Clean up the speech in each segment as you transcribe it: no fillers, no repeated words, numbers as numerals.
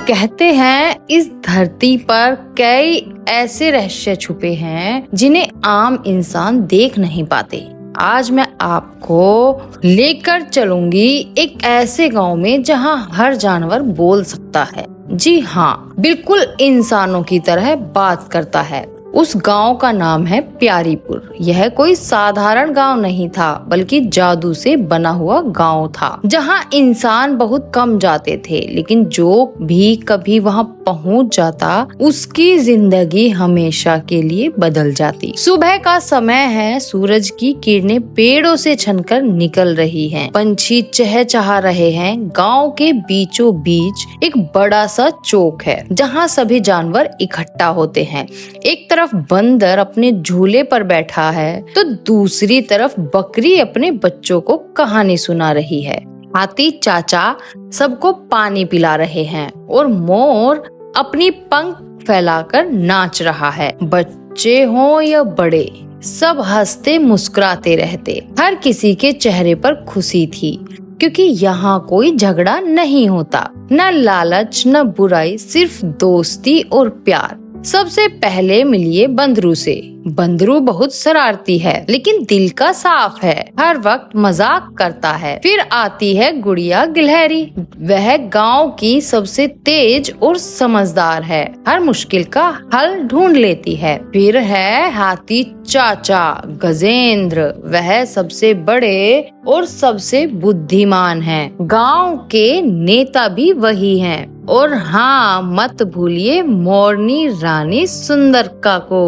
कहते हैं इस धरती पर कई ऐसे रहस्य छुपे हैं जिन्हें आम इंसान देख नहीं पाते। आज मैं आपको लेकर चलूंगी एक ऐसे गांव में जहां हर जानवर बोल सकता है। जी हाँ, बिल्कुल इंसानों की तरह बात करता है। उस गांव का नाम है प्यारीपुर। यह कोई साधारण गांव नहीं था, बल्कि जादू से बना हुआ गांव था, जहां इंसान बहुत कम जाते थे, लेकिन जो भी कभी वहां पहुंच जाता उसकी जिंदगी हमेशा के लिए बदल जाती। सुबह का समय है, सूरज की किरणें पेड़ों से छनकर निकल रही हैं, पंछी चहचहा रहे हैं। गांव के बीचों बीच एक बड़ा सा चौक है, जहां सभी जानवर इकट्ठा होते हैं। एक तरफ बंदर अपने झूले पर बैठा है, तो दूसरी तरफ बकरी अपने बच्चों को कहानी सुना रही है। हाथी चाचा सबको पानी पिला रहे हैं और मोर अपनी पंख फैलाकर नाच रहा है। बच्चे हों या बड़े, सब हंसते मुस्कुराते रहते। हर किसी के चेहरे पर खुशी थी, क्योंकि यहाँ कोई झगड़ा नहीं होता, न लालच न बुराई, सिर्फ दोस्ती और प्यार। सबसे पहले मिलिए बंदरू से। बंदरू बहुत शरारती है, लेकिन दिल का साफ है, हर वक्त मजाक करता है। फिर आती है गुड़िया गिलहरी। वह गांव की सबसे तेज और समझदार है, हर मुश्किल का हल ढूंढ लेती है। फिर है हाथी चाचा गजेंद्र। वह सबसे बड़े और सबसे बुद्धिमान है। गांव के नेता भी वही हैं। और हाँ, मत भूलिए मोरनी रानी सुंदरका को।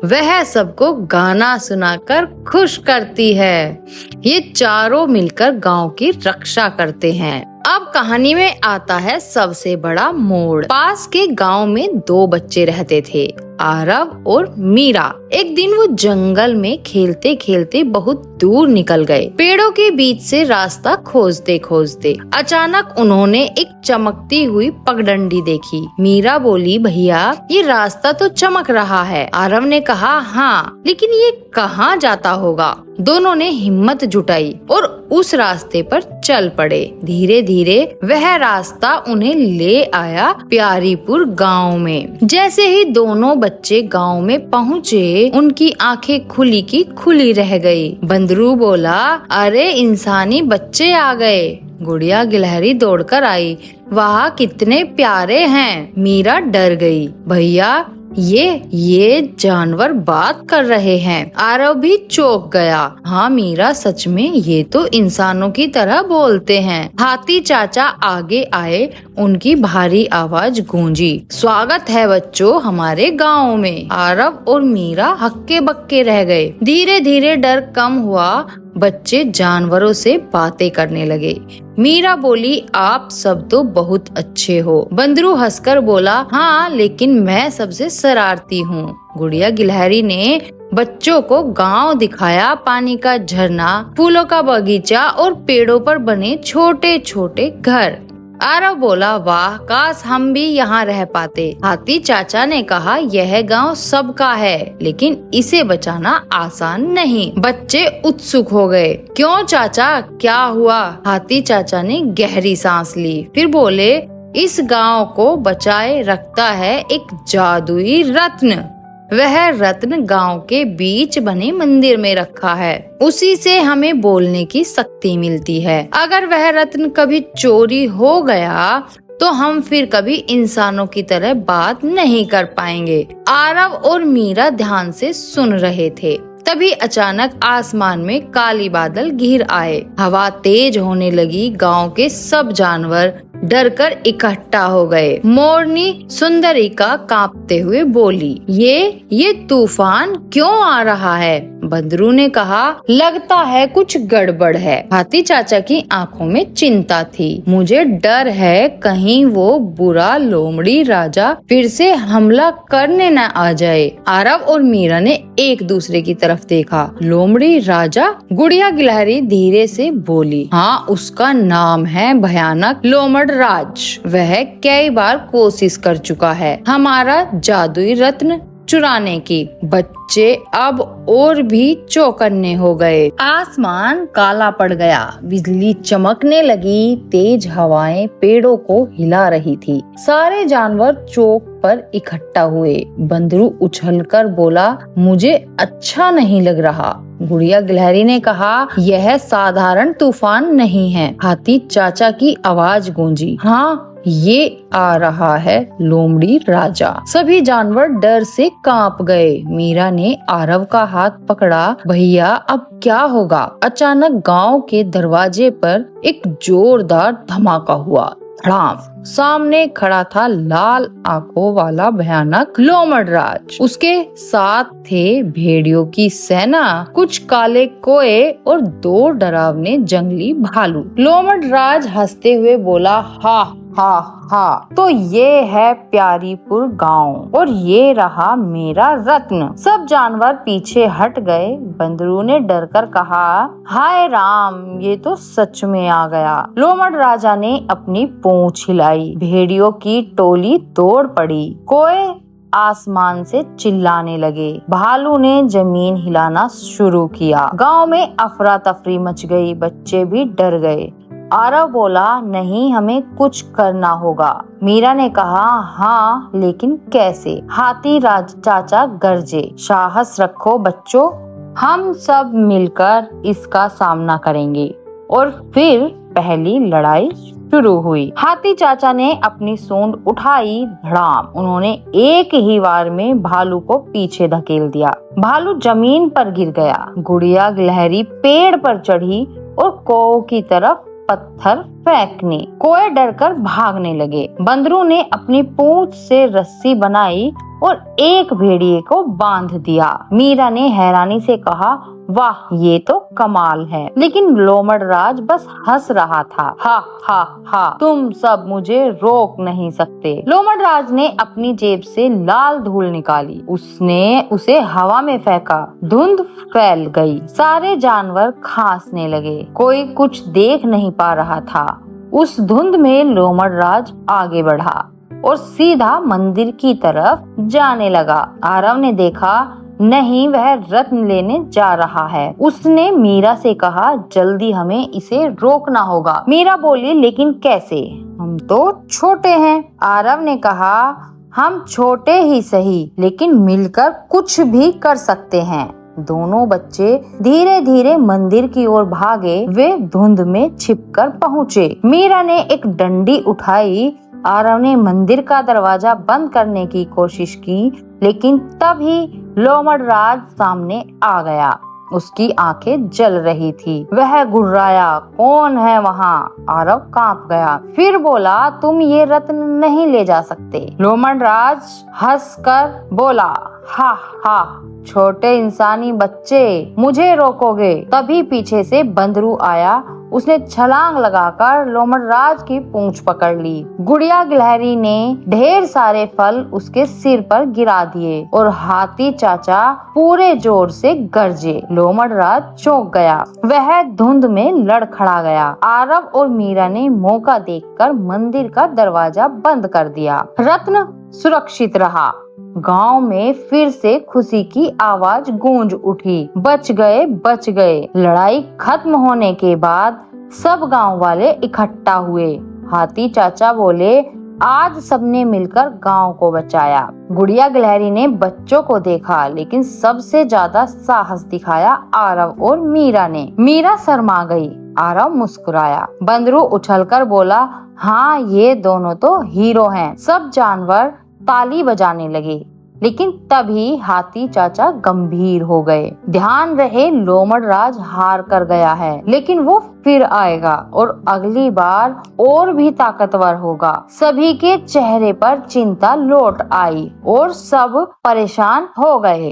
वह सबको गाना सुनाकर खुश करती है। ये चारों मिलकर गांव की रक्षा करते हैं। अब कहानी में आता है सबसे बड़ा मोड़। पास के गांव में दो बच्चे रहते थे, आरव और मीरा। एक दिन वो जंगल में खेलते खेलते बहुत दूर निकल गए। पेड़ों के बीच से रास्ता खोजते खोजते अचानक उन्होंने एक चमकती हुई पगडंडी देखी। मीरा बोली, भैया ये रास्ता तो चमक रहा है। आरव ने कहा, हाँ, लेकिन ये कहाँ जाता होगा? दोनों ने हिम्मत जुटाई और उस रास्ते पर चल पड़े। धीरे धीरे वह रास्ता उन्हें ले आया प्यारीपुर गांव में। जैसे ही दोनों बच्चे गांव में पहुँचे, उनकी आंखें खुली की खुली रह गई। बंदरू बोला, अरे इंसानी बच्चे आ गए। गुड़िया गिलहरी दौड़कर आई, वाह कितने प्यारे हैं। मीरा डर गई, भैया ये जानवर बात कर रहे हैं। आरव भी चौंक गया, हाँ मीरा, सच में ये तो इंसानों की तरह बोलते हैं। हाथी चाचा आगे आए, उनकी भारी आवाज गूंजी, स्वागत है बच्चों हमारे गांव में। आरव और मीरा हक्के बक्के रह गए। धीरे धीरे डर कम हुआ, बच्चे जानवरों से बातें करने लगे। मीरा बोली, आप सब तो बहुत अच्छे हो। बंदरू हंसकर बोला, हाँ, लेकिन मैं सबसे शरारती हूँ। गुड़िया गिलहरी ने बच्चों को गांव दिखाया, पानी का झरना, फूलों का बगीचा और पेड़ों पर बने छोटे छोटे घर। आरव बोला, वाह, काश हम भी यहाँ रह पाते। हाथी चाचा ने कहा, यह गांव सबका है, लेकिन इसे बचाना आसान नहीं। बच्चे उत्सुक हो गए, क्यों चाचा, क्या हुआ? हाथी चाचा ने गहरी सांस ली, फिर बोले, इस गांव को बचाए रखता है एक जादुई रत्न। वह रत्न गांव के बीच बने मंदिर में रखा है। उसी से हमें बोलने की शक्ति मिलती है। अगर वह रत्न कभी चोरी हो गया तो हम फिर कभी इंसानों की तरह बात नहीं कर पाएंगे। आरव और मीरा ध्यान से सुन रहे थे। तभी अचानक आसमान में काली बादल घिर आए। हवा तेज होने लगी। गांव के सब जानवर डरकर इकट्ठा हो गए। मोरनी सुंदरिका कांपते हुए बोली, ये तूफान क्यों आ रहा है? बंदरू ने कहा, लगता है कुछ गड़बड़ है। हाथी चाचा की आंखों में चिंता थी, मुझे डर है कहीं वो बुरा लोमड़ी राजा फिर से हमला करने न आ जाए। आरव और मीरा ने एक दूसरे की तरफ देखा। लोमड़ी राजा? गुड़िया गिलहरी धीरे से बोली, हाँ, उसका नाम है भयानक लोमड़ राज। वह कई बार कोशिश कर चुका है हमारा जादुई रत्न चुराने की। बच्चे अब और भी चौकन्ने हो गए। आसमान काला पड़ गया, बिजली चमकने लगी, तेज हवाएं पेड़ों को हिला रही थी। सारे जानवर चौक पर इकट्ठा हुए। बंदरू उछलकर बोला, मुझे अच्छा नहीं लग रहा। गुड़िया गिलहरी ने कहा, यह साधारण तूफान नहीं है। हाथी चाचा की आवाज गूंजी, हाँ ये आ रहा है लोमड़ी राजा। सभी जानवर डर से कांप गए। मीरा ने आरव का हाथ पकड़ा, भैया अब क्या होगा? अचानक गांव के दरवाजे पर एक जोरदार धमाका हुआ। धड़ाम! सामने खड़ा था लाल आंखों वाला भयानक लोमड़ राज। उसके साथ थे भेड़ियों की सेना, कुछ काले कोए और 2 डरावने जंगली भालू। लोमड़ राज हंसते हुए बोला, हा हा हा, तो ये है प्यारीपुर गांव और ये रहा मेरा रत्न। सब जानवर पीछे हट गए। बंदरू ने डरकर कहा, हाय राम, ये तो सच में आ गया। लोमड़ राजा ने अपनी पूंछ हिलाई। भेड़ियों की टोली दौड़ पड़ी। कोए आसमान से चिल्लाने लगे। भालू ने जमीन हिलाना शुरू किया। गांव में अफरा तफरी मच गई। बच्चे भी डर गए। आरव बोला, नहीं, हमें कुछ करना होगा। मीरा ने कहा, हाँ, लेकिन कैसे? हाथी राज चाचा गरजे, साहस रखो बच्चों, हम सब मिलकर इसका सामना करेंगे। और फिर पहली लड़ाई शुरू हुई। हाथी चाचा ने अपनी सूंड उठाई, धड़ाम! उन्होंने एक ही वार में भालू को पीछे धकेल दिया। भालू जमीन पर गिर गया। गुड़िया गिलहरी पेड़ पर चढ़ी और कौ की तरफ पत्थर फेंकने। कोए डरकर भागने लगे। बंदरू ने अपनी पूंछ से रस्सी बनाई और एक भेड़िए को बांध दिया। मीरा ने हैरानी से कहा, वाह, ये तो कमाल है। लेकिन लोमड़ राज बस हंस रहा था। हा हा हा, तुम सब मुझे रोक नहीं सकते। लोमड़ राज ने अपनी जेब से लाल धूल निकाली। उसने उसे हवा में फेंका। धुंध फैल गई। सारे जानवर खांसने लगे। कोई कुछ देख नहीं पा रहा था। उस धुंध में लोमड़ राज आगे बढ़ा और सीधा मंदिर की तरफ जाने लगा। आरव ने देखा, नहीं, वह रत्न लेने जा रहा है। उसने मीरा से कहा, जल्दी हमें इसे रोकना होगा। मीरा बोली, लेकिन कैसे? हम तो छोटे हैं। आरव ने कहा, हम छोटे ही सही, लेकिन मिलकर कुछ भी कर सकते हैं। दोनों बच्चे धीरे धीरे मंदिर की ओर भागे। वे धुंध में छिपकर पहुँचे। मीरा ने एक डंडी उठाई। आरव ने मंदिर का दरवाजा बंद करने की कोशिश की, लेकिन तभी लोमड़ राज सामने आ गया। उसकी आंखें जल रही थी। वह गुर्राया, कौन है वहाँ? आरव कांप गया। फिर बोला, तुम ये रत्न नहीं ले जा सकते। लोमड़ राज हंसकर बोला, हा हा, छोटे इंसानी बच्चे, मुझे रोकोगे? तभी पीछे से बंदरू आया। उसने छलांग लगाकर लोमड़ राज की पूंछ पकड़ ली। गुड़िया गिलहरी ने ढेर सारे फल उसके सिर पर गिरा दिए और हाथी चाचा पूरे जोर से गरजे। लोमड़ राज चौंक गया। वह धुंध में लड़खड़ा गया। आरव और मीरा ने मौका देखकर मंदिर का दरवाजा बंद कर दिया। रत्न सुरक्षित रहा। गांव में फिर से खुशी की आवाज गूंज उठी। बच गए, बच गए। लड़ाई खत्म होने के बाद सब गांव वाले इकट्ठा हुए। हाथी चाचा बोले, आज सबने मिलकर गांव को बचाया। गुड़िया गिलहरी ने बच्चों को देखा, लेकिन सबसे ज्यादा साहस दिखाया आरव और मीरा ने। मीरा शर्मा गई। आरव मुस्कुराया। बंदरू उछलकर बोला, हाँ, ये दोनों तो हीरो हैं। सब जानवर ताली बजाने लगे। लेकिन तभी हाथी चाचा गंभीर हो गए। ध्यान रहे, लोमड़ राज हार कर गया है, लेकिन वो फिर आएगा और अगली बार और भी ताकतवर होगा। सभी के चेहरे पर चिंता लौट आई और सब परेशान हो गए।